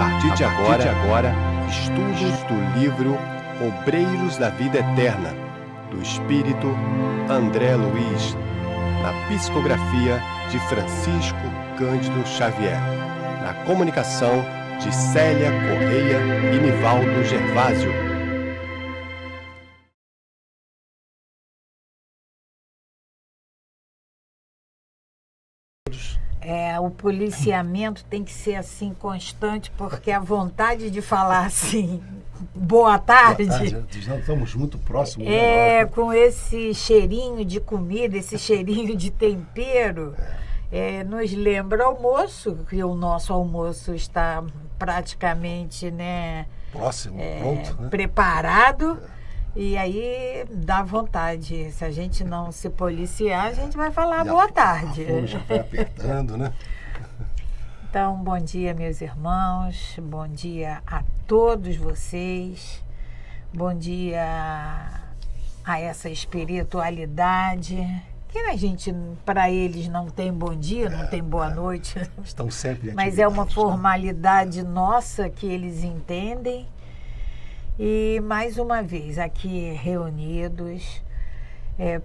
partir de agora, estudos do livro Obreiros da Vida Eterna, do Espírito André Luiz, na psicografia de Francisco Cândido Xavier, na comunicação de Célia Correia e Nivaldo Gervásio. O policiamento tem que ser assim constante, porque a vontade de falar assim, boa tarde. Já estamos muito próximos. Com esse cheirinho de comida, esse cheirinho de tempero, nos lembra almoço, que o nosso almoço está praticamente próximo, pronto, né? Preparado. E aí dá vontade. Se a gente não se policiar, a gente vai falar boa tarde. A fome já vai apertando, né? Então, bom dia, meus irmãos. Bom dia a todos vocês. Bom dia a essa espiritualidade. Que a gente, para eles, não tem bom dia, não tem boa noite. Estão sempre mas é uma formalidade nossa que eles entendem. E, mais uma vez, aqui reunidos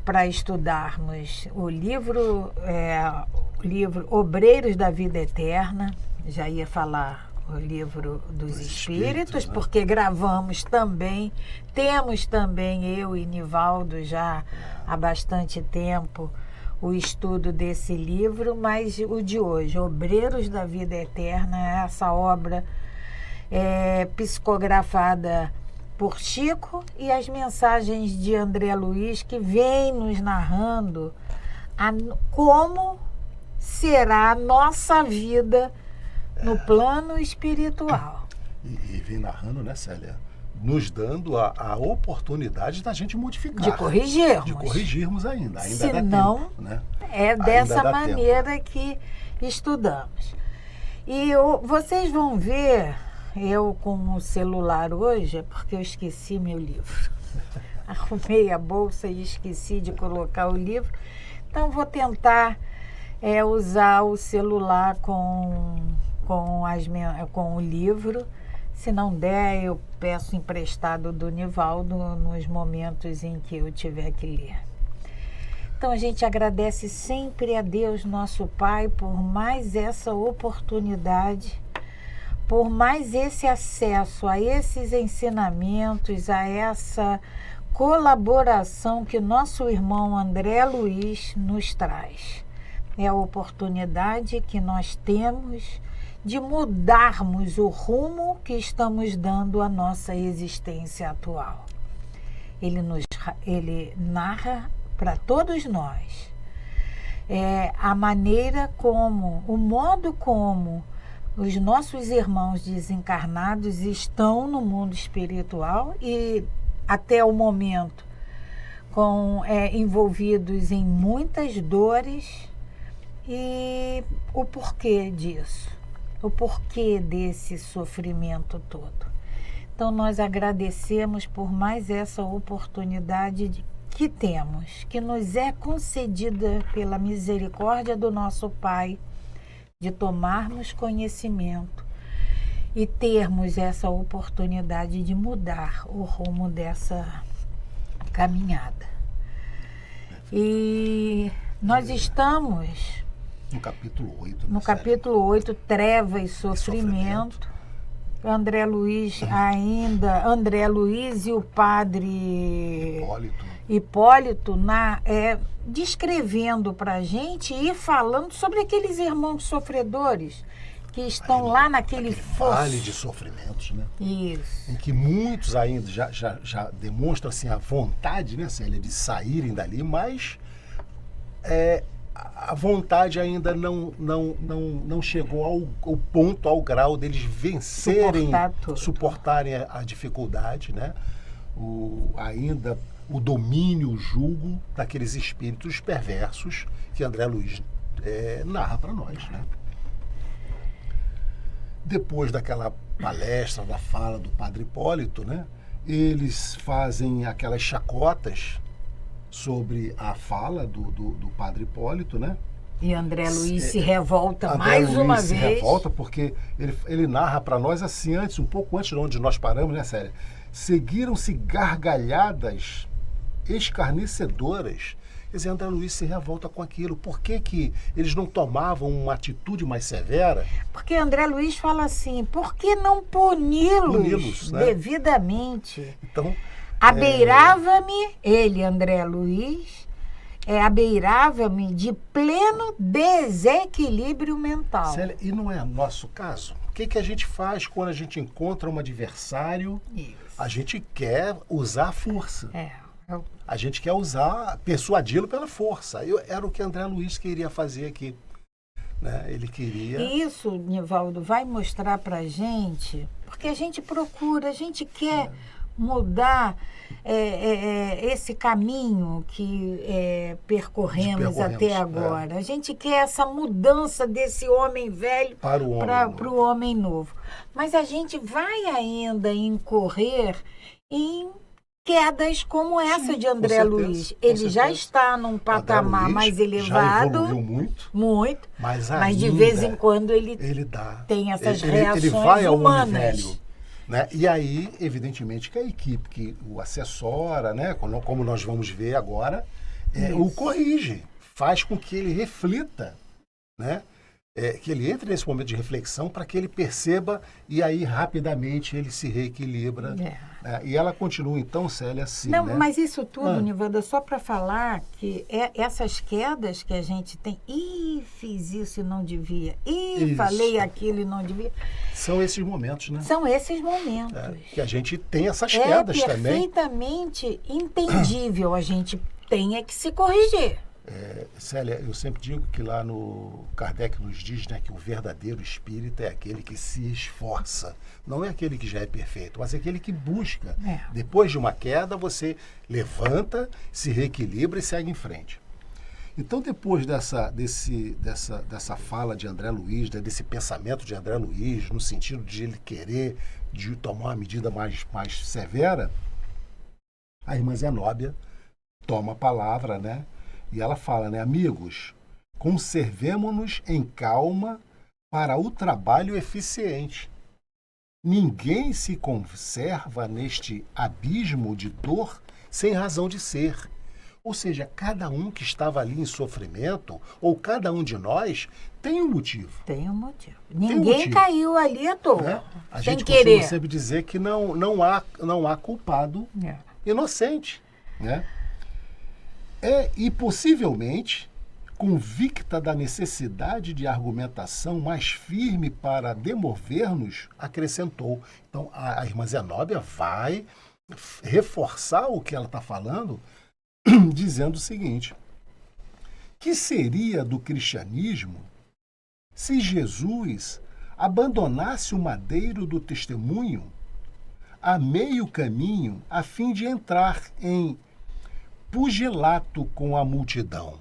para estudarmos o livro Obreiros da Vida Eterna. Já ia falar o livro dos Espíritos, né? Porque gravamos também, temos também, eu e Nivaldo, já há bastante tempo, o estudo desse livro, mas o de hoje, Obreiros da Vida Eterna, essa obra psicografada por Chico e as mensagens de André Luiz, que vem nos narrando como será a nossa vida no plano espiritual. E vem narrando, né, Célia? Nos dando a oportunidade da gente modificar. De corrigirmos. De corrigirmos ainda. Se não, tempo, né? É dessa maneira que estudamos. E vocês vão ver... Eu com o celular hoje, porque eu esqueci meu livro. Arrumei a bolsa e esqueci de colocar o livro. Então, vou tentar usar o celular com o livro. Se não der, eu peço emprestado do Nivaldo nos momentos em que eu tiver que ler. Então, a gente agradece sempre a Deus, nosso Pai, por mais essa oportunidade, por mais esse acesso a esses ensinamentos, a essa colaboração que nosso irmão André Luiz nos traz. É a oportunidade que nós temos de mudarmos o rumo que estamos dando à nossa existência atual. Ele narra para todos nós a maneira como, o modo como os nossos irmãos desencarnados estão no mundo espiritual e, até o momento, envolvidos em muitas dores, e o porquê disso, o porquê desse sofrimento todo. Então, nós agradecemos por mais essa oportunidade que temos, que nos é concedida pela misericórdia do nosso Pai, de tomarmos conhecimento e termos essa oportunidade de mudar o rumo dessa caminhada. E nós estamos no capítulo 8. No capítulo 8, Treva e Sofrimento. André Luiz e o padre Hipólito descrevendo para a gente e falando sobre aqueles irmãos sofredores que estão lá naquele vale de sofrimentos, né? Isso. Em que muitos ainda já demonstram assim, a vontade, né, Célia, de saírem dali, mas a vontade ainda não chegou ao ponto, ao grau deles vencerem, suportarem a dificuldade, né? O domínio, o jugo daqueles espíritos perversos que André Luiz narra para nós, né? Depois daquela palestra, da fala do padre Hipólito, né, eles fazem aquelas chacotas sobre a fala do padre Hipólito, né? E André Luiz se revolta André mais Luiz uma se vez. revolta porque ele narra para nós assim, um pouco antes de onde nós paramos, né, Célia? Seguiram-se gargalhadas escarnecedoras. Quer dizer, André Luiz se revolta com aquilo. Por que eles não tomavam uma atitude mais severa? Porque André Luiz fala assim, por que não puni-los né? devidamente? Então, abeirava-me, ele, André Luiz, abeirava-me de pleno desequilíbrio mental. Célia, e não é nosso caso? O que a gente faz quando a gente encontra um adversário? Isso. A gente quer usar a força. Eu A gente quer persuadi-lo pela força. Era o que André Luiz queria fazer aqui. Né? Ele queria... E isso, Nivaldo, vai mostrar pra gente, porque a gente procura, a gente quer mudar esse caminho que percorremos até agora. A gente quer essa mudança desse homem velho para o homem novo. Mas a gente vai ainda incorrer em quedas como essa de André Luiz. Ele já está num patamar mais elevado. Já evoluiu muito. Mas de vez em quando ele tem essas reações ele vai ao humanas. homem velho. Né? E aí, evidentemente, que a equipe que o assessora, né? Como nós vamos ver agora, o corrige. Faz com que ele reflita, né? Que ele entre nesse momento de reflexão para que ele perceba e aí rapidamente ele se reequilibra. E ela continua então, Célia, assim, Não, né? mas isso tudo, Nivaldo, só para falar que essas quedas que a gente tem, fiz isso e não devia, falei aquilo e não devia. São esses momentos, né? São esses momentos. Que a gente tem essas quedas também. É perfeitamente entendível, a gente tem que se corrigir. Célia, eu sempre digo que lá no Kardec nos diz, né, que o verdadeiro espírita é aquele que se esforça. Não é aquele que já é perfeito, mas é aquele que busca. Depois de uma queda, você levanta, se reequilibra e segue em frente. Então, depois dessa fala de André Luiz, desse pensamento de André Luiz, no sentido de ele querer de tomar uma medida mais severa, a irmã Zenóbia toma a palavra, né? E ela fala, né, amigos, conservemo-nos em calma para o trabalho eficiente. Ninguém se conserva neste abismo de dor sem razão de ser. Ou seja, cada um que estava ali em sofrimento, ou cada um de nós, tem um motivo. Tem um motivo. Ninguém caiu ali à toa, né? A sem gente querer. costuma sempre dizer que não há culpado inocente, né? E possivelmente, convicta da necessidade de argumentação mais firme para demover-nos, acrescentou. Então, a irmã Zenóbia vai reforçar o que ela está falando, dizendo o seguinte: que seria do cristianismo se Jesus abandonasse o madeiro do testemunho a meio caminho a fim de entrar em pugilato com a multidão?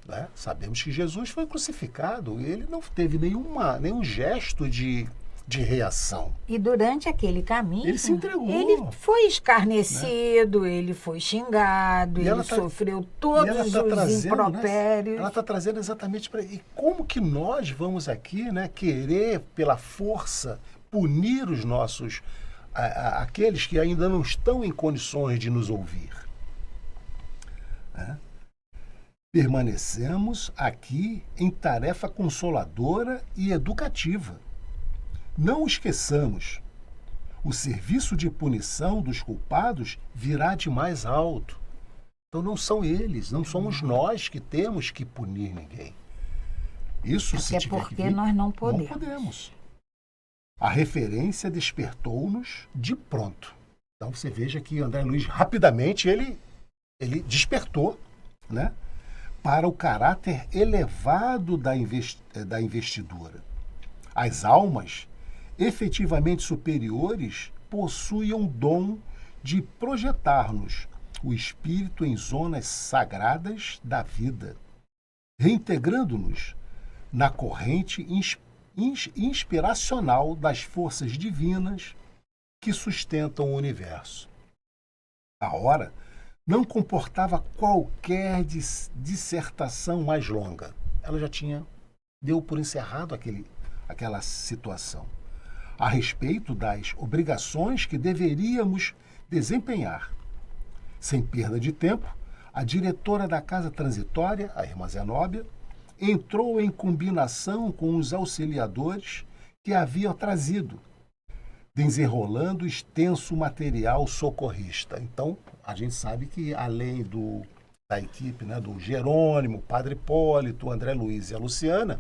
Né? Sabemos que Jesus foi crucificado e ele não teve nenhum gesto de reação. E durante aquele caminho, ele se entregou. Ele foi escarnecido, ele foi xingado, ele sofreu todos os impropérios. Ela está trazendo exatamente para... E como que nós vamos aqui, né, querer, pela força, punir os nossos... aqueles que ainda não estão em condições de nos ouvir? Permanecemos aqui em tarefa consoladora e educativa. Não esqueçamos, o serviço de punição dos culpados virá de mais alto. Então não são eles, não somos nós que temos que punir ninguém. Isso se tiver porque que vir, nós não podemos. Não podemos. A referência despertou-nos de pronto. Então você veja que André Luiz rapidamente ele despertou, né, para o caráter elevado da investidura. As almas efetivamente superiores possuem um dom de projetar-nos o espírito em zonas sagradas da vida, reintegrando-nos na corrente inspiracional das forças divinas que sustentam o universo. A hora não comportava qualquer dissertação mais longa. ela já deu por encerrado aquela situação. A respeito das obrigações que deveríamos desempenhar. Sem perda de tempo, a diretora da casa transitória, a irmã Zenóbia, entrou em combinação com os auxiliadores que haviam trazido, desenrolando extenso material socorrista. Então, a gente sabe que, além da equipe, né, do Jerônimo, Padre Hipólito, André Luiz e a Luciana,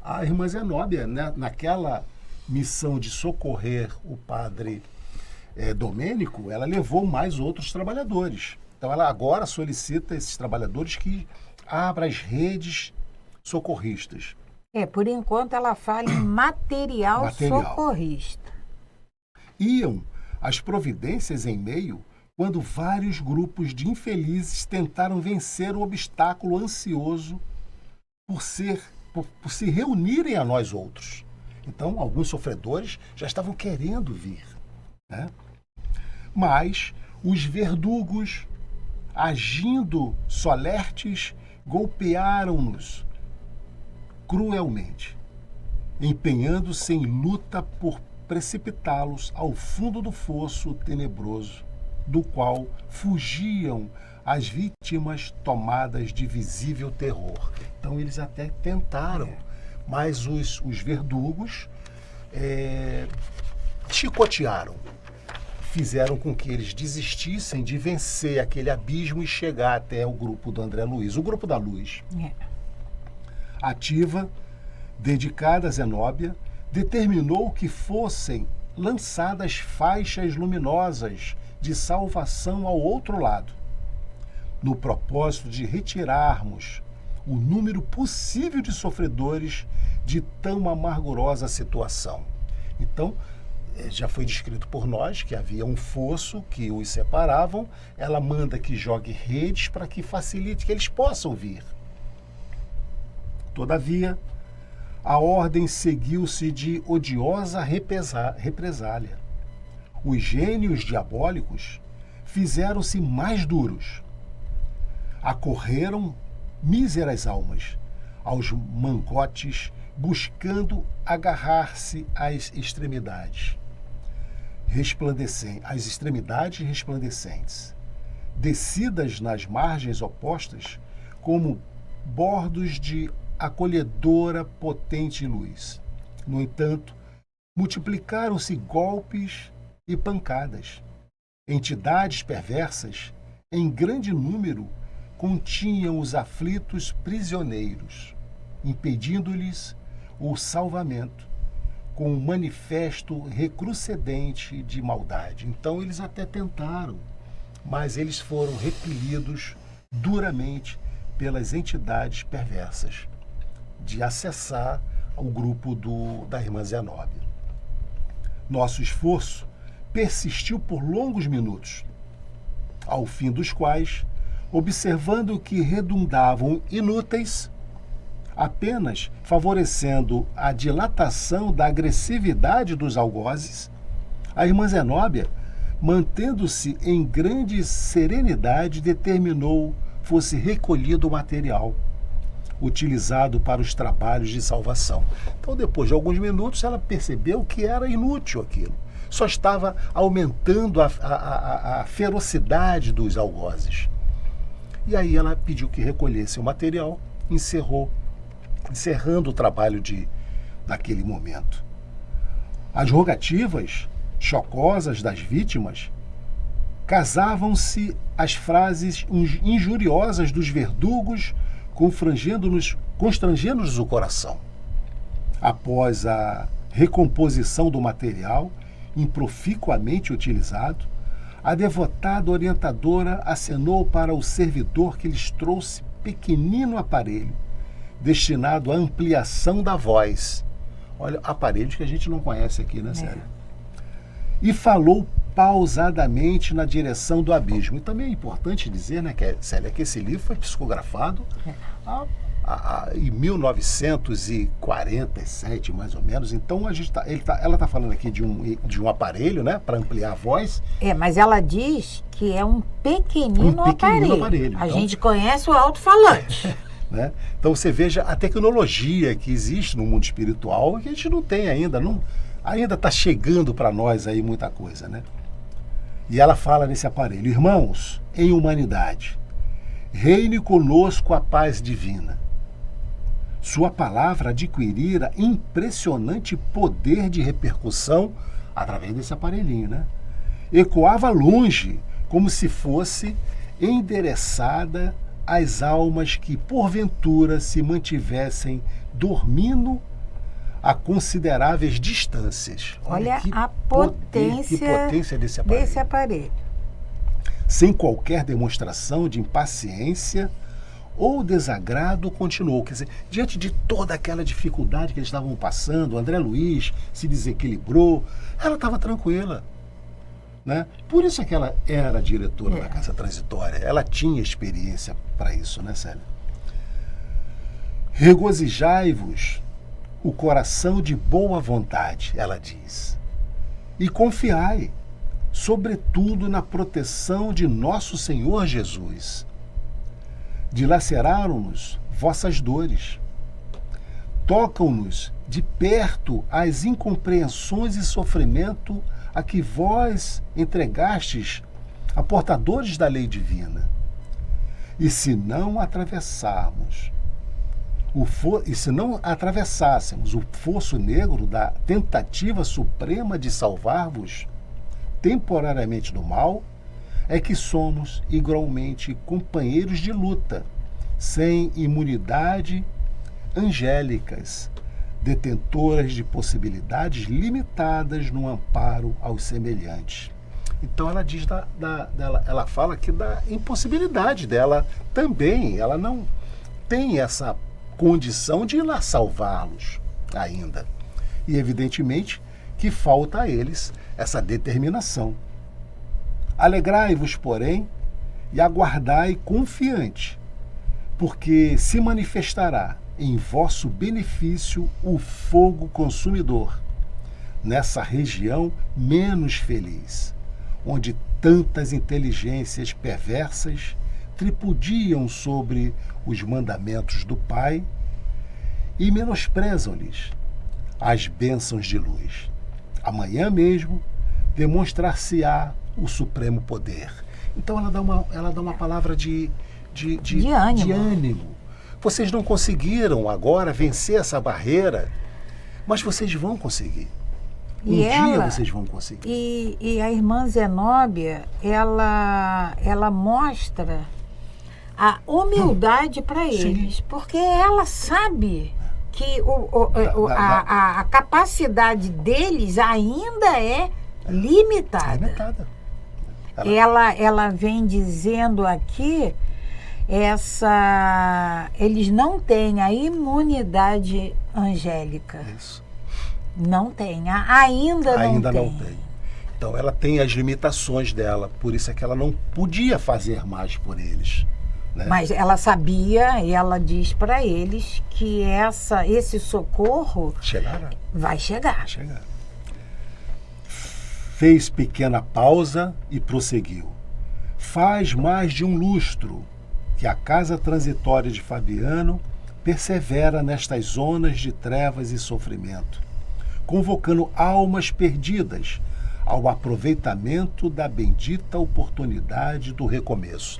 a irmã Zenóbia, né, naquela missão de socorrer o padre Domênico, ela levou mais outros trabalhadores. Então, ela agora solicita esses trabalhadores que abram as redes socorristas. Por enquanto ela fala em material socorrista. Iam as providências em meio quando vários grupos de infelizes tentaram vencer o obstáculo ansioso por se reunirem a nós outros. Então, alguns sofredores já estavam querendo vir, né? Mas os verdugos, agindo solertes, golpearam-nos cruelmente, empenhando-se em luta por precipitá-los ao fundo do fosso tenebroso, do qual fugiam as vítimas tomadas de visível terror. Então eles até tentaram, mas os verdugos chicotearam, fizeram com que eles desistissem de vencer aquele abismo e chegar até o grupo do André Luiz, o grupo da luz. Ativa, dedicada a Zenóbia, determinou que fossem lançadas faixas luminosas de salvação ao outro lado, no propósito de retirarmos o número possível de sofredores de tão amargurosa situação. Então, já foi descrito por nós que havia um fosso que os separavam. Ela manda que jogue redes para que facilite que eles possam vir. Todavia, a ordem seguiu-se de odiosa represália. Os gênios diabólicos fizeram-se mais duros. Acorreram míseras almas aos mangotes, buscando agarrar-se às extremidades resplandecentes, descidas nas margens opostas como bordos de acolhedora potente luz. No entanto, multiplicaram-se golpes e pancadas. Entidades perversas, em grande número, continham os aflitos prisioneiros, impedindo-lhes o salvamento, com um manifesto recrudescente de maldade. Então eles até tentaram, mas eles foram repelidos duramente pelas entidades perversas de acessar o grupo da irmã Zenóbia. Nosso esforço persistiu por longos minutos, ao fim dos quais, observando que redundavam inúteis, apenas favorecendo a dilatação da agressividade dos algozes, a irmã Zenóbia, mantendo-se em grande serenidade, determinou fosse recolhido o material utilizado para os trabalhos de salvação. Então, depois de alguns minutos, ela percebeu que era inútil aquilo. Só estava aumentando a ferocidade dos algozes. E aí ela pediu que recolhesse o material, encerrando o trabalho daquele momento. As rogativas chocosas das vítimas casavam-se às frases injuriosas dos verdugos, constrangendo-nos o coração. Após a recomposição do material, improficuamente utilizado, a devotada orientadora acenou para o servidor que lhes trouxe pequenino aparelho, destinado à ampliação da voz. Olha, aparelhos que a gente não conhece aqui, né, Célia? E falou pausadamente na direção do abismo. E também é importante dizer, né, Célia, que esse livro foi psicografado em 1947, mais ou menos. Então ela está falando aqui de um aparelho, né, para ampliar a voz. Mas ela diz que é um pequenino aparelho. A então, gente conhece o alto-falante. Né? Então você veja a tecnologia que existe no mundo espiritual, que a gente não tem ainda, ainda está chegando para nós aí muita coisa, né? E ela fala nesse aparelho: irmãos, em humanidade, reine conosco a paz divina. Sua palavra adquirira impressionante poder de repercussão através desse aparelhinho, né? Ecoava longe, como se fosse endereçada às almas que porventura se mantivessem dormindo a consideráveis distâncias. Olha a potência desse aparelho. Sem qualquer demonstração de impaciência ou desagrado, continuou. Quer dizer, diante de toda aquela dificuldade que eles estavam passando, o André Luiz se desequilibrou, ela estava tranquila. Né? Por isso é que ela era diretora da Casa Transitória. Ela tinha experiência para isso, né, Célia? Regozijai-vos o coração de boa vontade, ela diz, e confiai, sobretudo, na proteção de nosso Senhor Jesus. Dilaceraram-nos vossas dores, tocam-nos de perto as incompreensões e sofrimento a que vós entregastes a portadores da lei divina. E se não atravessássemos o fosso negro da tentativa suprema de salvar-vos temporariamente do mal, é que somos igualmente companheiros de luta, sem imunidade, angélicas, detentoras de possibilidades limitadas no amparo aos semelhantes. Então ela diz ela fala aqui da impossibilidade dela também. Ela não tem essa condição de ir lá salvá-los ainda. E evidentemente que falta a eles essa determinação. Alegrai-vos, porém, e aguardai confiante, porque se manifestará em vosso benefício o fogo consumidor, nessa região menos feliz, onde tantas inteligências perversas tripudiam sobre os mandamentos do Pai e menosprezam-lhes as bênçãos de luz. Amanhã mesmo demonstrar-se-á o supremo poder. Então ela dá uma palavra de ânimo. Vocês não conseguiram agora vencer essa barreira, mas vocês vão conseguir. Um dia vocês vão conseguir. E a irmã Zenóbia, ela mostra a humildade para eles, porque ela sabe que a capacidade deles ainda é limitada. Ela vem dizendo aqui, eles não têm a imunidade angélica. Isso. Não tem, ainda não tem. Então ela tem as limitações dela, por isso é que ela não podia fazer mais por eles. Né? Mas ela sabia, e ela diz para eles que esse socorro vai chegar. Fez pequena pausa e prosseguiu. Faz mais de um lustro que a Casa Transitória de Fabiano persevera nestas zonas de trevas e sofrimento, convocando almas perdidas ao aproveitamento da bendita oportunidade do recomeço.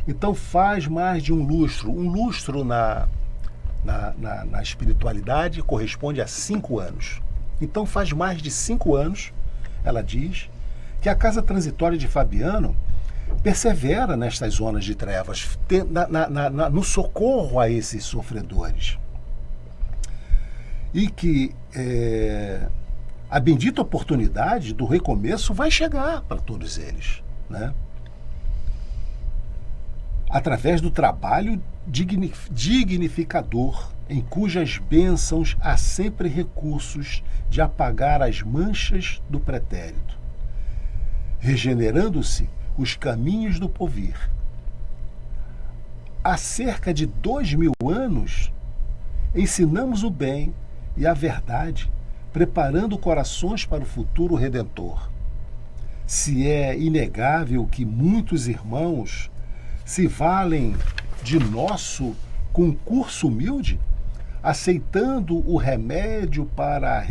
Então faz mais de um lustro. Um lustro na espiritualidade corresponde a 5 anos. Então faz mais de 5 anos, ela diz, que a Casa Transitória de Fabiano persevera nestas zonas de trevas, no socorro a esses sofredores. E que a bendita oportunidade do recomeço vai chegar para todos eles, né? Através do trabalho dignificador, em cujas bênçãos há sempre recursos de apagar as manchas do pretérito, regenerando-se os caminhos do porvir. Há cerca de 2000 anos, ensinamos o bem e a verdade, preparando corações para o futuro redentor. Se é inegável que muitos irmãos se valem de nosso com curso humilde, aceitando o remédio para a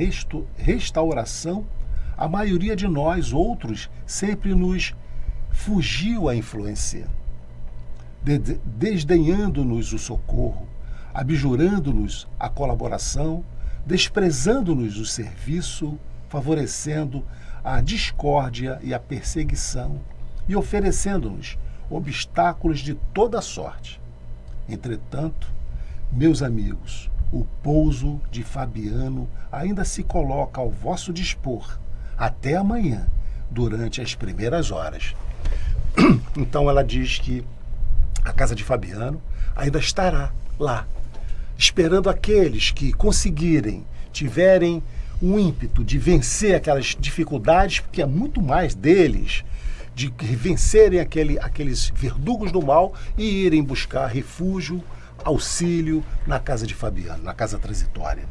restauração, a maioria de nós, outros, sempre nos fugiu a influência, desdenhando-nos o socorro, abjurando-nos a colaboração, desprezando-nos o serviço, favorecendo a discórdia e a perseguição e oferecendo-nos obstáculos de toda sorte. Entretanto, meus amigos, o pouso de Fabiano ainda se coloca ao vosso dispor até amanhã, durante as primeiras horas. Então ela diz que a casa de Fabiano ainda estará lá, esperando aqueles que conseguirem, tiverem um ímpeto de vencer aquelas dificuldades, porque é muito mais deles, de vencerem aqueles verdugos do mal e irem buscar refúgio, auxílio na casa de Fabiano, na casa transitória.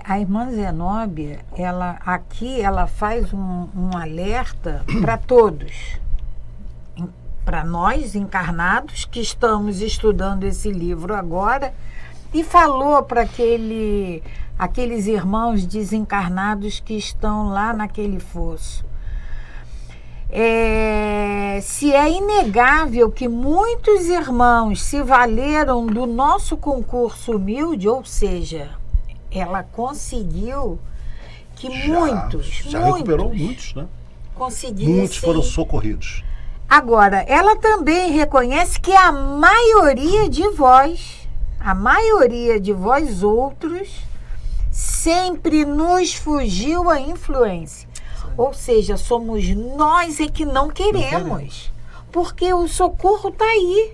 A irmã Zenóbia, ela faz um alerta para todos, para nós encarnados que estamos estudando esse livro agora, e falou para aqueles irmãos desencarnados que estão lá naquele fosso. Se é inegável que muitos irmãos se valeram do nosso concurso humilde, ou seja, ela conseguiu que muitos recuperou muitos, né? Muitos foram socorridos. Agora, ela também reconhece que a maioria de vós outros sempre nos fugiu a influência. Ou seja, somos nós que não queremos. Porque o socorro está aí.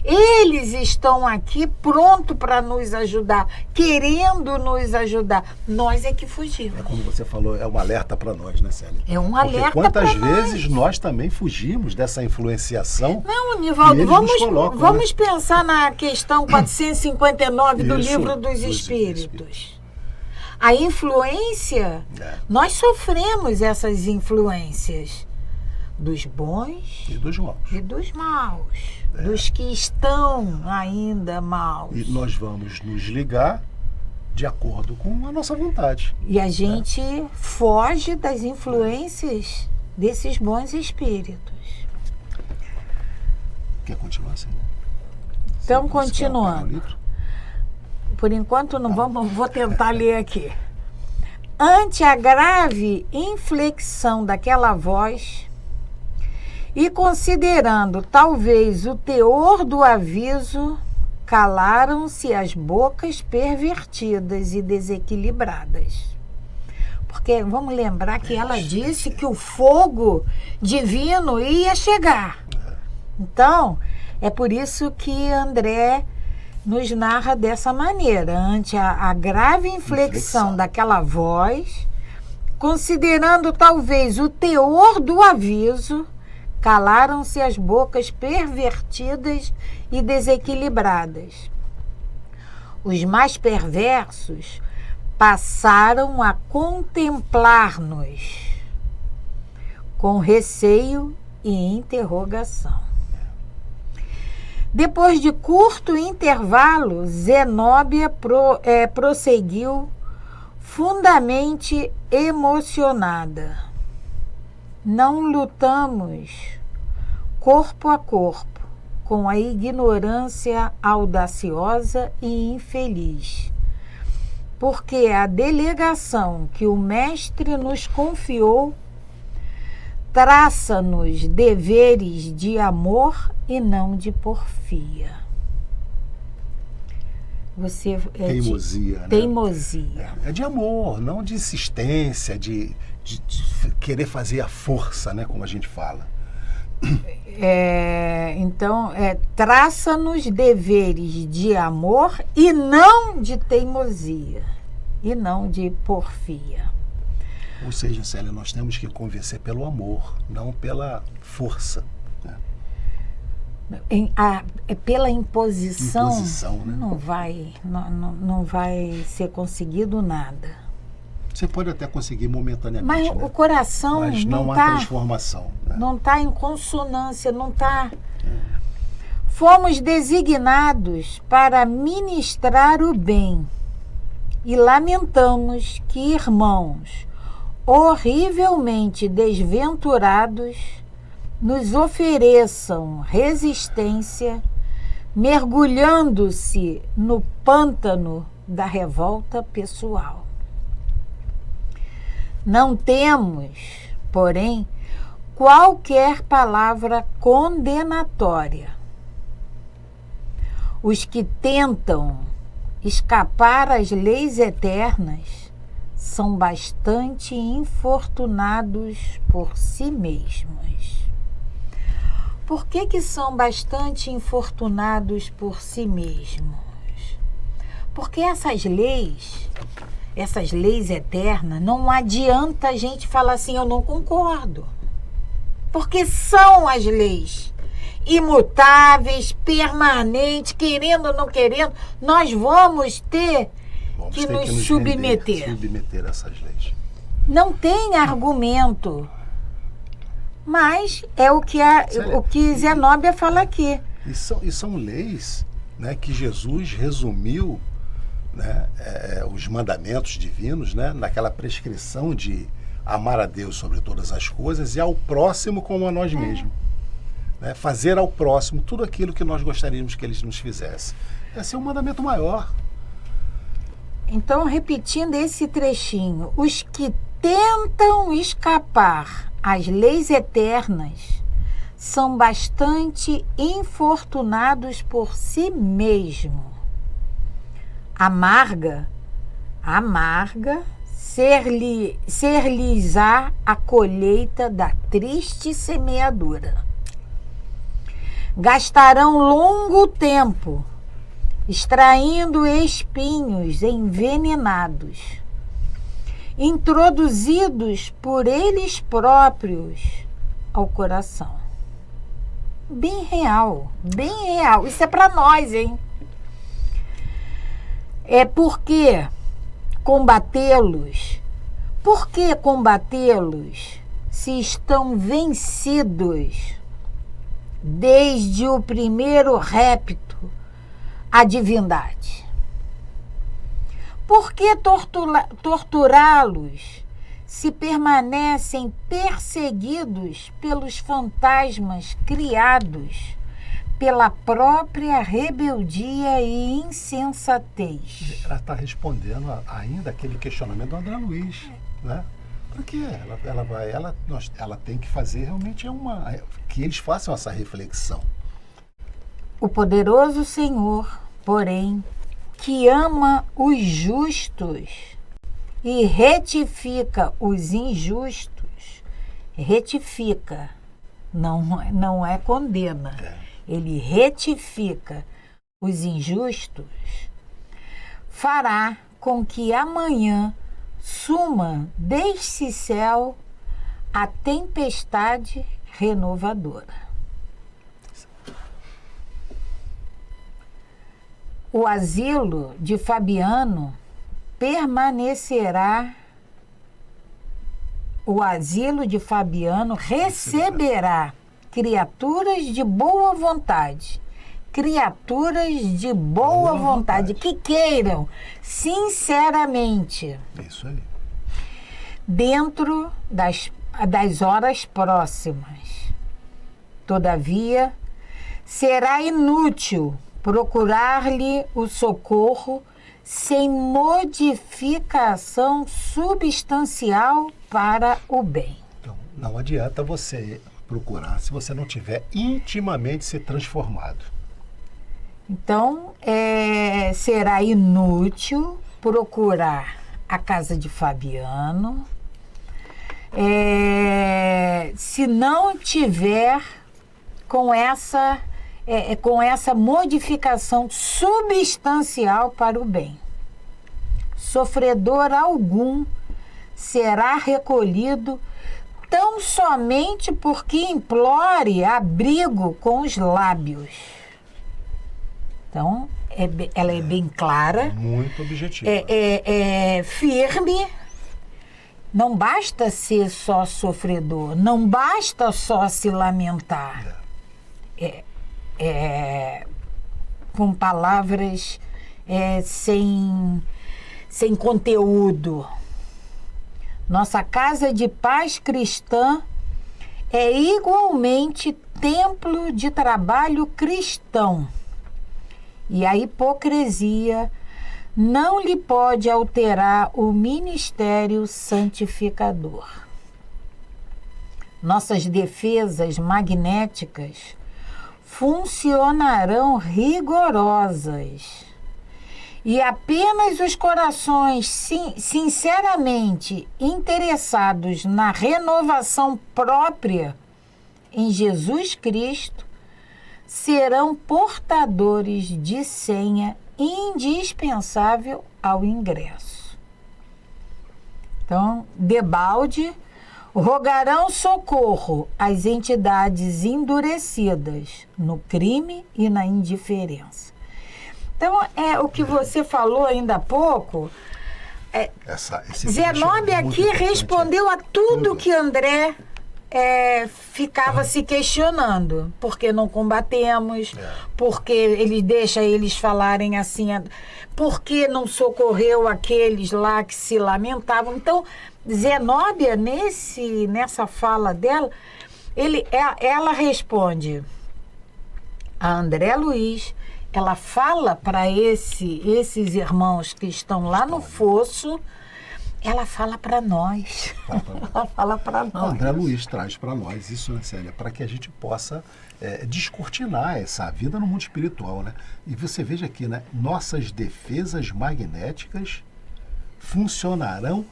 Eles estão aqui pronto para nos ajudar, querendo nos ajudar. Nós é que fugimos. É como você falou, é um alerta para nós, né, Célia? É um alerta para nós. Quantas vezes nós também fugimos dessa influenciação? Não, Nivaldo, vamos pensar na questão 459 do Livro dos Espíritos. A influência, nós sofremos essas influências dos bons e dos maus. Dos que estão ainda maus. E nós vamos nos ligar de acordo com a nossa vontade. E a gente foge das influências desses bons espíritos. Quer continuar assim? Então, continuando. Por enquanto não vou tentar ler aqui. Ante a grave inflexão daquela voz, e considerando talvez o teor do aviso, calaram-se as bocas pervertidas e desequilibradas. Porque vamos lembrar que ela disse que o fogo divino ia chegar. Então, é por isso que André nos narra dessa maneira. Ante a grave inflexão daquela voz, considerando talvez o teor do aviso, calaram-se as bocas pervertidas e desequilibradas. Os mais perversos passaram a contemplar-nos com receio e interrogação. Depois de curto intervalo, Zenóbia prosseguiu fundamente emocionada. Não lutamos corpo a corpo com a ignorância audaciosa e infeliz, porque a delegação que o Mestre nos confiou traça-nos deveres de amor e não de porfia. Teimosia, né? Teimosia. É de amor, não de insistência, de querer fazer a força, né, como a gente fala. Então, traça-nos deveres de amor e não de teimosia, e não de porfia. Ou seja, Célia, nós temos que convencer pelo amor, não pela força. Né? Pela imposição né? não vai ser conseguido nada. Você pode até conseguir momentaneamente, mas o coração não há transformação. Né? Não está em consonância, não está Fomos designados para ministrar o bem e lamentamos que irmãos horrivelmente desventurados nos ofereçam resistência, mergulhando-se no pântano da revolta pessoal. Não temos, porém, qualquer palavra condenatória. Os que tentam escapar às leis eternas são bastante infortunados por si mesmos. Por que são bastante infortunados por si mesmos? Porque essas leis eternas, não adianta a gente falar assim, eu não concordo. Porque são as leis imutáveis, permanentes, querendo ou não querendo, nós vamos ter que nos submeter. Submeter a essas leis. Não tem argumento. Mas é o que Zenóbia fala aqui. E são leis, né, que Jesus resumiu, né, os mandamentos divinos, né, naquela prescrição de amar a Deus sobre todas as coisas e ao próximo como a nós mesmos. Né, fazer ao próximo tudo aquilo que nós gostaríamos que eles nos fizessem. Esse é um mandamento maior. Então, repetindo esse trechinho, os que tentam escapar às leis eternas são bastante infortunados por si mesmo. Amarga ser-lhes-á a colheita da triste semeadura. Gastarão longo tempo extraindo espinhos envenenados, introduzidos por eles próprios ao coração. Bem real, bem real. Isso é para nós, hein? É porque combatê-los? Por que combatê-los se estão vencidos desde o primeiro repto à divindade? Por que torturá-los se permanecem perseguidos pelos fantasmas criados pela própria rebeldia e insensatez? Ela está respondendo ainda aquele questionamento do André Luiz, né? Por quê? Ela tem que fazer realmente que eles façam essa reflexão. O poderoso Senhor, porém, que ama os justos e retifica os injustos, retifica, não é condena. Ele retifica os injustos, fará com que amanhã suma deste céu a tempestade renovadora. O asilo de Fabiano receberá criaturas de boa vontade. Criaturas de boa vontade que queiram, sinceramente. Isso aí. Dentro das horas próximas. Todavia, será inútil procurar-lhe o socorro sem modificação substancial para o bem. Então, não adianta você procurar se você não tiver intimamente se transformado. Então, será inútil procurar a casa de Fabiano se não tiver com essa modificação substancial para o bem. Sofredor algum será recolhido tão somente porque implore abrigo com os lábios. Então, ela é bem clara. Muito objetiva. Firme. Não basta ser só sofredor, não basta só se lamentar. com palavras sem conteúdo. Nossa casa de paz cristã é igualmente templo de trabalho cristão. E a hipocrisia não lhe pode alterar o ministério santificador. Nossas defesas magnéticas funcionarão rigorosas. E apenas os corações sinceramente interessados na renovação própria em Jesus Cristo serão portadores de senha indispensável ao ingresso. Então, debalde, rogarão socorro às entidades endurecidas no crime e na indiferença. Então, o que você falou ainda há pouco, Zenóbia aqui respondeu a tudo que André ficava se questionando. Por que não combatemos? Porque ele deixa eles falarem assim, por que não socorreu aqueles lá que se lamentavam? Então, Zenóbia, nessa fala dela, ela responde a André Luiz, ela fala para esses irmãos que estão lá no fosso, ela fala para nós. Ela fala para nós. André Luiz traz para nós isso, né, Célia? Para que a gente possa descortinar essa vida no mundo espiritual, né? E você veja aqui, né? Nossas defesas magnéticas funcionarão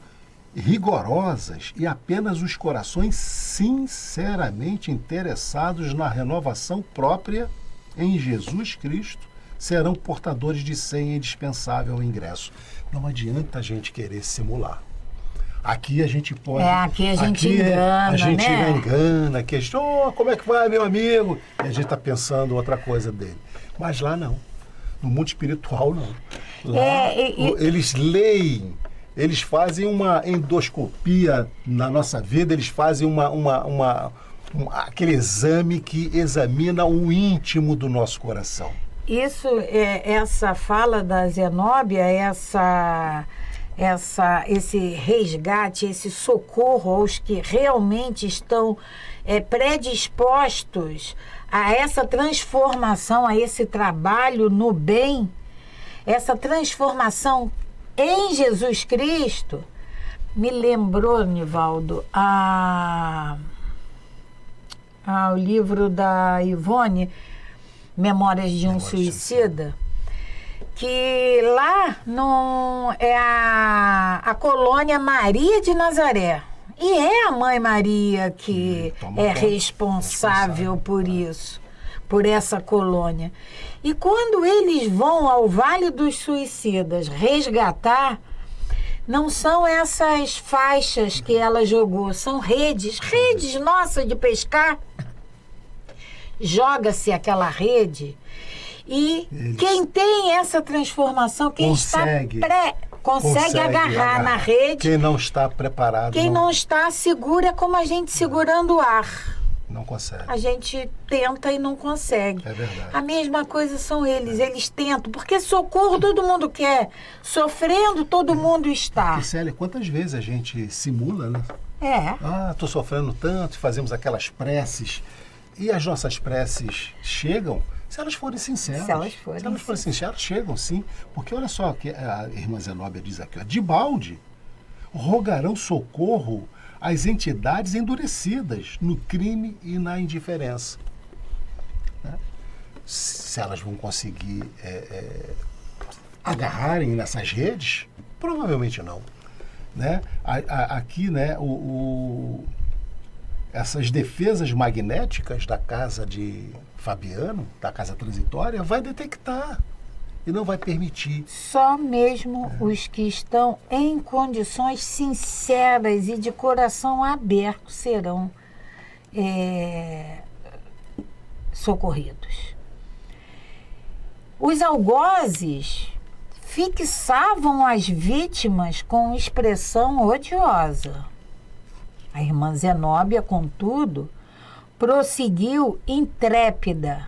rigorosas e apenas os corações sinceramente interessados na renovação própria em Jesus Cristo serão portadores de senha indispensável ao ingresso. Não adianta a gente querer simular. Aqui a gente pode... aqui a gente engana, a gente né? engana, questiona, como é que vai, meu amigo? E a gente está pensando outra coisa dele. Mas lá não. No mundo espiritual, não. Lá eles leem, eles fazem uma endoscopia na nossa vida, eles fazem aquele exame que examina o íntimo do nosso coração. Essa fala da Zenóbia, esse resgate, esse socorro aos que realmente estão predispostos a essa transformação, a esse trabalho no bem, essa transformação em Jesus Cristo, me lembrou, Nivaldo, o livro da Ivone, Memórias de um Suicida, que lá é a colônia Maria de Nazaré. E é a Mãe Maria que é responsável por isso, por essa colônia. E quando eles vão ao Vale dos Suicidas resgatar, não são essas faixas que ela jogou, são redes nossas de pescar. Joga-se aquela rede e quem tem essa transformação, quem consegue agarrar na rede. Quem não está preparado. Quem não está seguro é como a gente segurando o ar. Não consegue. A gente tenta e não consegue. É verdade. A mesma coisa são eles tentam, porque socorro todo mundo quer, sofrendo todo mundo está. E, Célia, quantas vezes a gente simula, né? Estou sofrendo tanto, fazemos aquelas preces. E as nossas preces chegam se elas forem sinceras. Se elas forem sinceras, chegam sim. Porque olha só o que a irmã Zenóbia diz aqui. De balde, rogarão socorro às entidades endurecidas no crime e na indiferença. Né? Se elas vão conseguir agarrarem nessas redes, provavelmente não. Né? Aqui, né, essas defesas magnéticas da casa de Fabiano, da casa transitória, vai detectar e não vai permitir. Só mesmo os que estão em condições sinceras e de coração aberto serão socorridos. Os algozes fixavam as vítimas com expressão odiosa. A irmã Zenóbia, contudo, prosseguiu intrépida.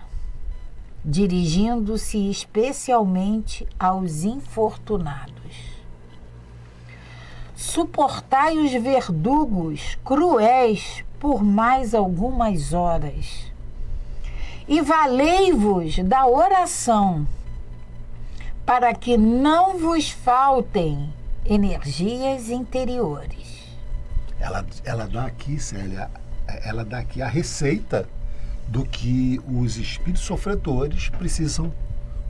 dirigindo-se especialmente aos infortunados. Suportai os verdugos cruéis por mais algumas horas, e valei-vos da oração, para que não vos faltem energias interiores. Ela dá aqui, Célia, ela dá aqui a receita do que os espíritos sofredores precisam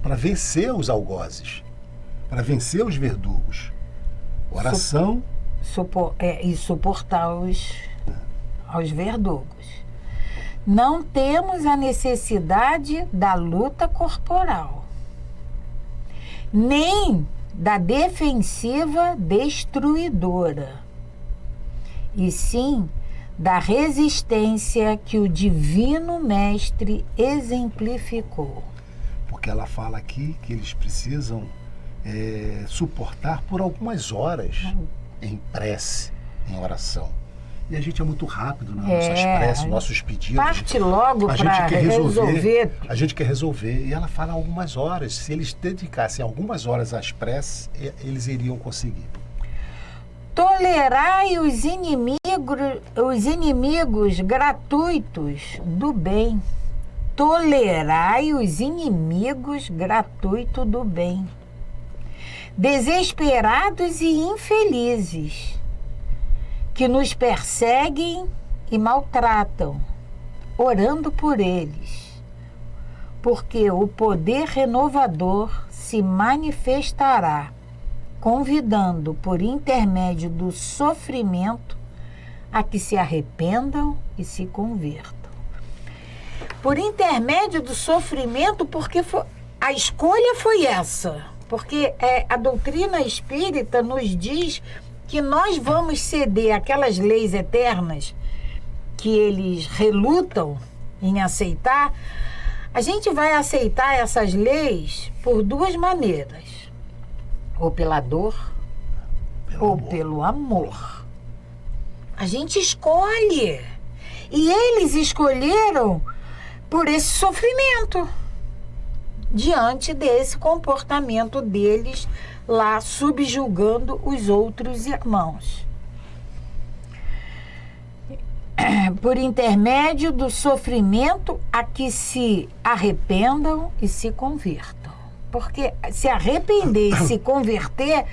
para vencer os algozes, para vencer os verdugos. Oração e suportar aos verdugos. Não temos a necessidade da luta corporal, nem da defensiva destruidora, e sim da resistência que o Divino Mestre exemplificou. Porque ela fala aqui que eles precisam suportar por algumas horas em prece, em oração. E a gente é muito rápido nas nossas preces, nossos pedidos. Parte logo para resolver. A gente quer resolver. E ela fala algumas horas. Se eles dedicassem algumas horas às preces, eles iriam conseguir. Tolerai os inimigos gratuitos do bem. Tolerai os inimigos gratuitos do bem. Desesperados e infelizes, que nos perseguem e maltratam, orando por eles, porque o poder renovador se manifestará, convidando por intermédio do sofrimento a que se arrependam e se convertam. Por intermédio do sofrimento, porque a escolha foi essa. Porque a doutrina espírita nos diz que nós vamos ceder aquelas leis eternas que eles relutam em aceitar. A gente vai aceitar essas leis por duas maneiras: ou pela dor, ou pelo amor. A gente escolhe. E eles escolheram por esse sofrimento, diante desse comportamento deles lá subjugando os outros irmãos. Por intermédio do sofrimento a que se arrependam e se convertam. Porque se arrepender e se converter,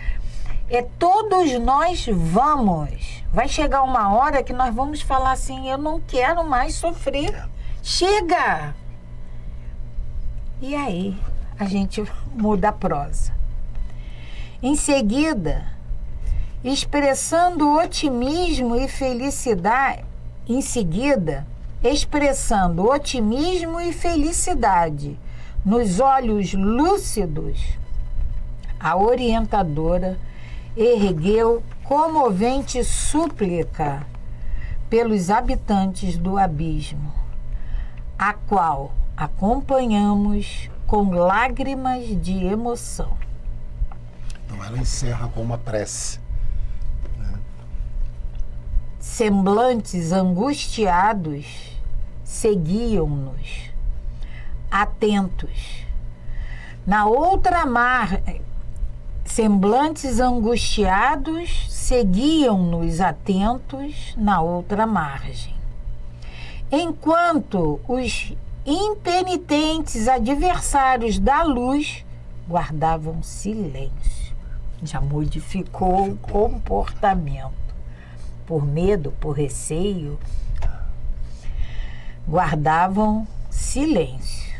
todos nós vamos. Vai chegar uma hora que nós vamos falar assim: eu não quero mais sofrer. Chega! E aí a gente muda a prosa. Em seguida, expressando otimismo e felicidade, nos olhos lúcidos, a orientadora ergueu comovente súplica pelos habitantes do abismo, a qual acompanhamos com lágrimas de emoção. Então ela encerra com uma prece. Semblantes angustiados seguiam-nos, atentos. Na outra margem, semblantes angustiados seguiam-nos atentos na outra margem. Enquanto os impenitentes adversários da luz guardavam silêncio. Já modificou o comportamento. Por medo, por receio, guardavam silêncio.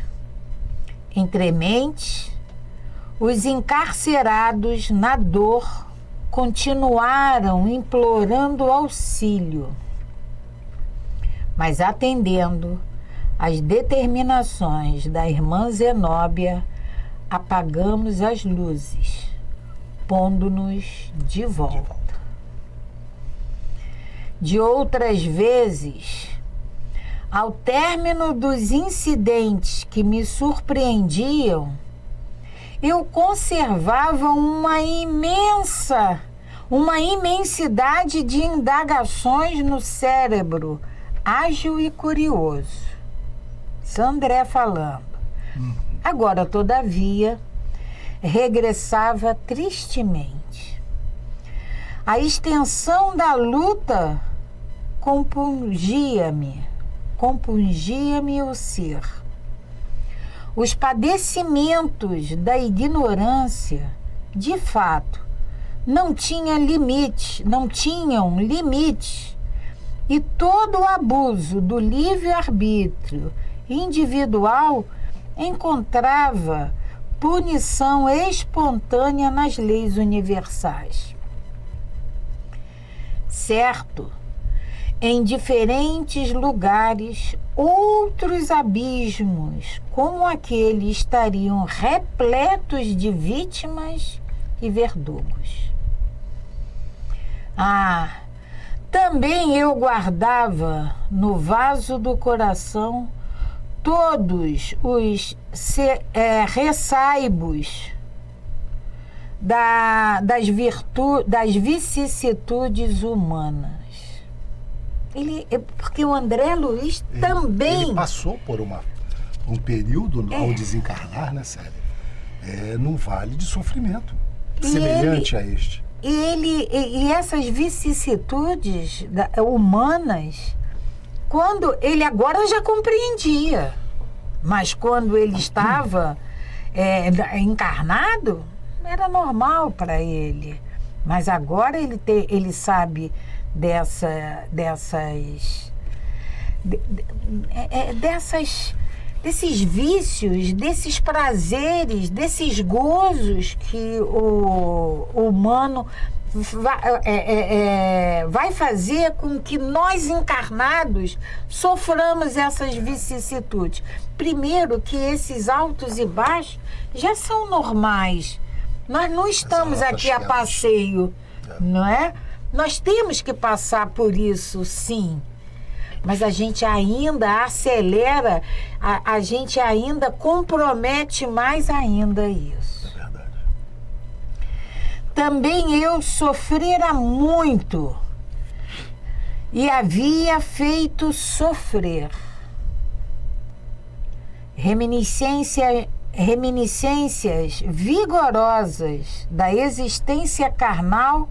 Entremente, os encarcerados na dor continuaram implorando auxílio, mas atendendo às determinações da irmã Zenóbia, apagamos as luzes, pondo-nos de volta. De outras vezes, ao término dos incidentes que me surpreendiam, eu conservava uma imensidade de indagações no cérebro, ágil e curioso. Isso André falando. Agora, todavia, regressava tristemente. A extensão da luta compungia-me o ser. Os padecimentos da ignorância, de fato, não tinham limite, e todo o abuso do livre-arbítrio individual encontrava punição espontânea nas leis universais. Certo, em diferentes lugares, outros abismos como aquele estariam repletos de vítimas e verdugos. Também eu guardava no vaso do coração todos os ressaibos das vicissitudes humanas. Porque o André Luiz também... Ele passou por um período, ao desencarnar, né, Célia? Num vale de sofrimento, semelhante a este. E essas vicissitudes humanas, quando ele agora já compreendia, mas quando ele estava encarnado, era normal para ele. Mas agora ele sabe desses vícios, desses prazeres, desses gozos que o humano vai fazer com que nós encarnados soframos essas vicissitudes. Primeiro que esses altos e baixos já são normais. Nós não estamos aqui a passeio, não é? Nós temos que passar por isso, sim. Mas a gente ainda acelera, a gente ainda compromete mais ainda isso. É verdade. Também eu sofrera muito e havia feito sofrer. Reminiscências vigorosas da existência carnal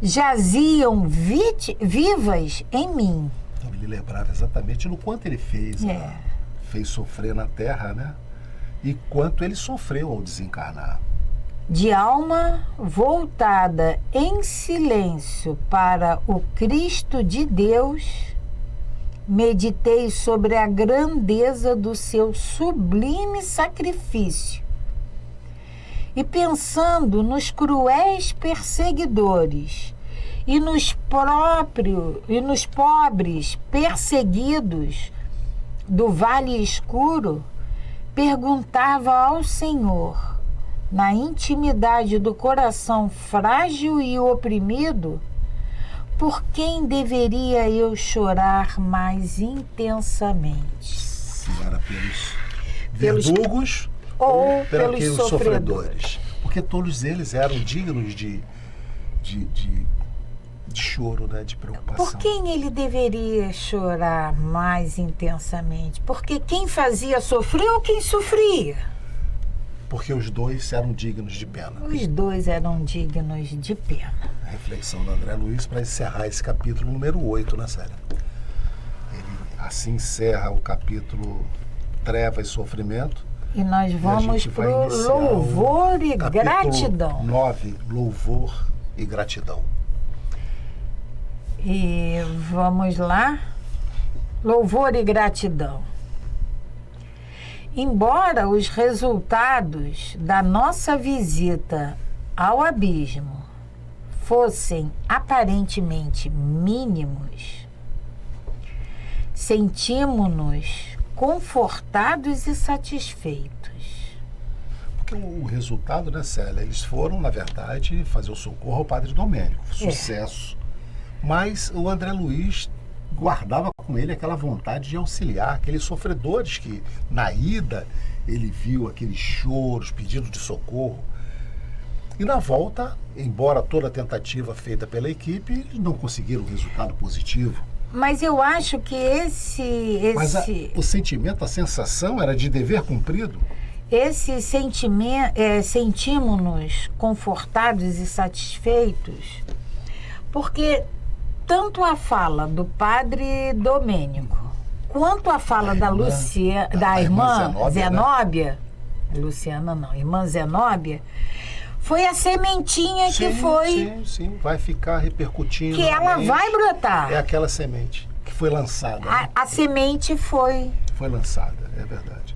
jaziam vivas em mim. Então, ele lembrava exatamente no quanto ele fez sofrer na Terra, né? E quanto ele sofreu ao desencarnar. De alma voltada em silêncio para o Cristo de Deus, meditei sobre a grandeza do seu sublime sacrifício. E pensando nos cruéis perseguidores e nos pobres perseguidos do Vale Escuro, perguntava ao Senhor, na intimidade do coração frágil e oprimido, por quem deveria eu chorar mais intensamente? Se era pelos verdugos ou pelos sofredores. Porque todos eles eram dignos de choro, né? De preocupação. Por quem ele deveria chorar mais intensamente? Porque quem fazia sofrer ou quem sofria? Porque os dois eram dignos de pena. Os dois eram dignos de pena. A reflexão do André Luiz para encerrar esse capítulo número 8, né, Célia? Ele assim encerra o capítulo Treva e Sofrimento. E nós vamos para o louvor e gratidão. 9, louvor e gratidão. E vamos lá. Louvor e gratidão. Embora os resultados da nossa visita ao abismo fossem aparentemente mínimos, sentimos-nos confortados e satisfeitos. Porque o resultado, né, Célia? Eles foram, na verdade, fazer o socorro ao Padre Domênico. Sucesso. Mas o André Luiz guardava com ele aquela vontade de auxiliar aqueles sofredores que, na ida, ele viu aqueles choros, pedidos de socorro. E na volta, embora toda a tentativa feita pela equipe, eles não conseguiram um resultado positivo. Mas eu acho que Mas o sentimento, a sensação era de dever cumprido. esse sentimento, sentimos-nos confortados e satisfeitos, porque tanto a fala do padre Domênico quanto a fala da irmã Zenóbia, né? Luciana não, irmã Zenóbia, foi a sementinha que foi... Sim, vai ficar repercutindo. Que ela vai brotar. É aquela semente que foi lançada. A semente foi... Foi lançada, é verdade.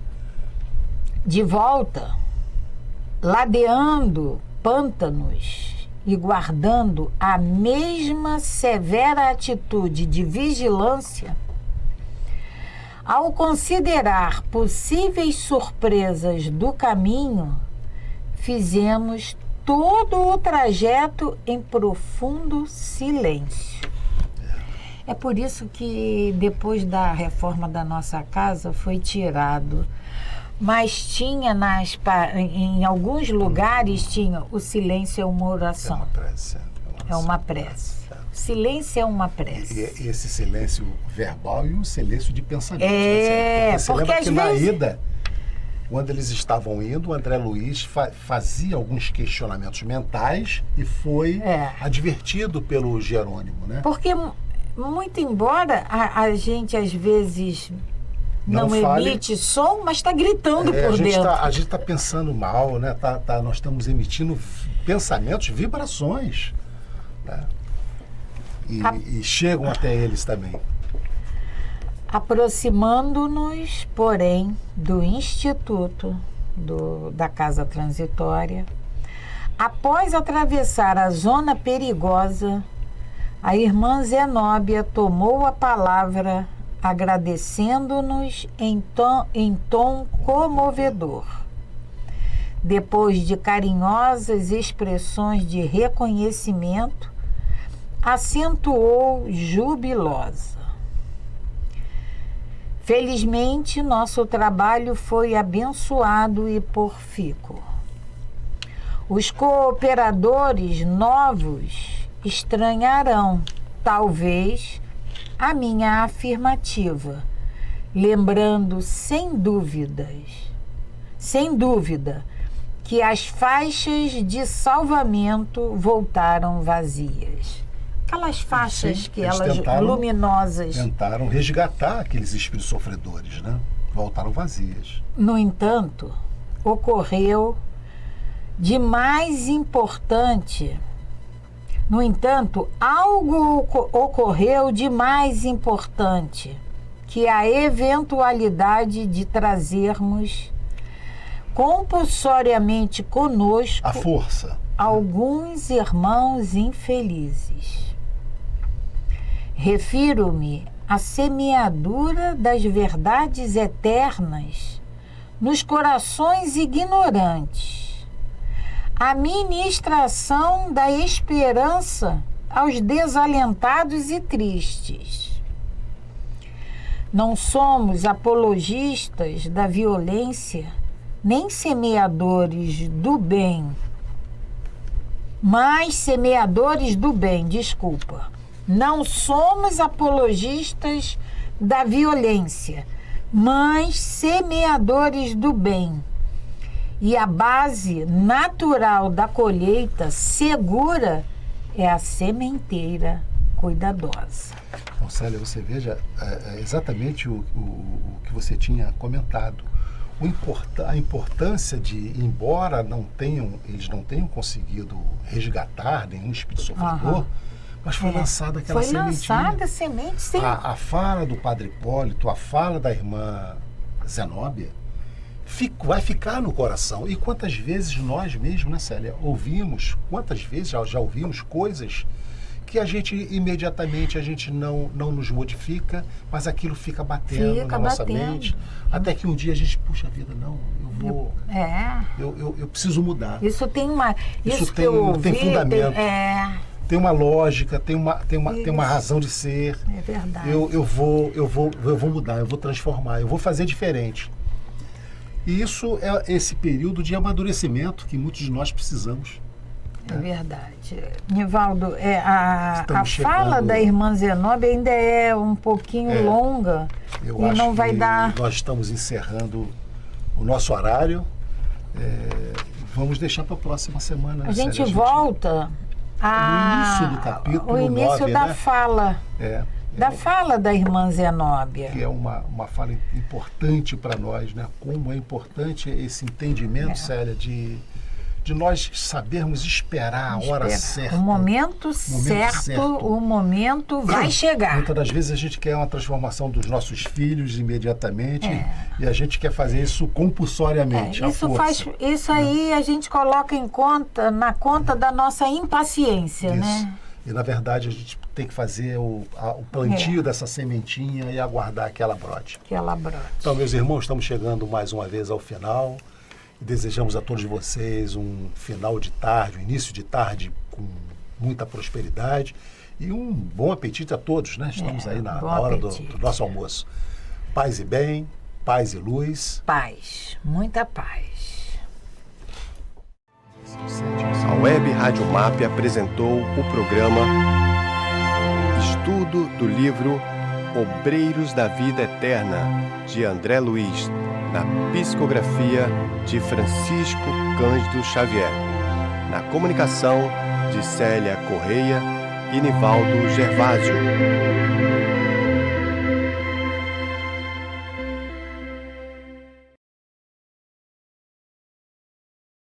De volta, ladeando pântanos e guardando a mesma severa atitude de vigilância, ao considerar possíveis surpresas do caminho, fizemos todo o trajeto em profundo silêncio. É por isso que depois da reforma da nossa casa foi tirado. Mas tinha em alguns lugares tinha o silêncio é uma oração. É uma prece. É uma prece. Silêncio é uma prece. E esse silêncio verbal e o silêncio de pensamento. Porque às na vezes... ida, quando eles estavam indo, o André Luiz fazia alguns questionamentos mentais e foi advertido pelo Jerônimo, né? Porque, muito embora a gente às vezes não emite som, mas está gritando por dentro. A gente está pensando mal, né? Nós estamos emitindo pensamentos, vibrações, né? E chegam até eles também. Aproximando-nos, porém, do Instituto da Casa Transitória, após atravessar a zona perigosa, a irmã Zenóbia tomou a palavra, agradecendo-nos em tom comovedor. Depois de carinhosas expressões de reconhecimento, acentuou jubilosa: felizmente, nosso trabalho foi abençoado e profícuo. Os cooperadores novos estranharão, talvez, a minha afirmativa, lembrando sem dúvida, que as faixas de salvamento voltaram vazias. Aquelas faixas que elas luminosas... Tentaram resgatar aqueles espíritos sofredores, né? Voltaram vazias. No entanto, algo ocorreu de mais importante, que a eventualidade de trazermos compulsoriamente conosco a força, alguns irmãos infelizes. Refiro-me à semeadura das verdades eternas nos corações ignorantes, à ministração da esperança aos desalentados e tristes. Não somos apologistas da violência, nem semeadores do bem, mas semeadores do bem, Não somos apologistas da violência, mas semeadores do bem. E a base natural da colheita segura é a sementeira cuidadosa. Então, Célia, você veja exatamente o que você tinha comentado. A importância de, embora eles não tenham conseguido resgatar nenhum espírito sofredor, mas foi lançada aquela sementinha. Foi lançada a semente, sim. A fala do Padre Hipólito, a fala da irmã Zenóbia, vai ficar no coração. E quantas vezes nós mesmos, né, Célia, quantas vezes já ouvimos coisas que a gente imediatamente não nos modifica, mas aquilo fica batendo na nossa mente, até que um dia a gente, puxa vida, não, eu preciso mudar. Isso tem tem fundamento. Tem uma lógica, tem uma razão de ser. É verdade. Eu vou mudar, eu vou transformar, eu vou fazer diferente. E isso é esse período de amadurecimento que muitos de nós precisamos. É verdade. Nivaldo, a fala da irmã Zenóbia ainda é um pouquinho longa eu e acho não vai que dar... Nós estamos encerrando o nosso horário Vamos deixar para a próxima semana. A gente volta no início do capítulo o início 9, da né? fala. Da fala da irmã Zenóbia. Que é uma fala importante para nós, né? Como é importante esse entendimento, Célia, de nós sabermos esperar a hora certa. O momento certo, o momento vai chegar. Muitas das vezes a gente quer uma transformação dos nossos filhos imediatamente e a gente quer fazer isso compulsoriamente. Isso aí a gente coloca na conta da nossa impaciência, né? E na verdade a gente tem que fazer o plantio dessa sementinha e aguardar que ela brote. Então, meus irmãos, estamos chegando mais uma vez ao final. Desejamos a todos vocês um final de tarde, um início de tarde com muita prosperidade e um bom apetite a todos, né? Estamos aí na hora do nosso almoço. Paz e bem, paz e luz. Paz, muita paz. A Web Rádio MAP apresentou o programa Estudo do livro Obreiros da Vida Eterna, de André Luiz, na psicografia de Francisco Cândido Xavier, na comunicação de Célia Correia e Nivaldo Gervásio.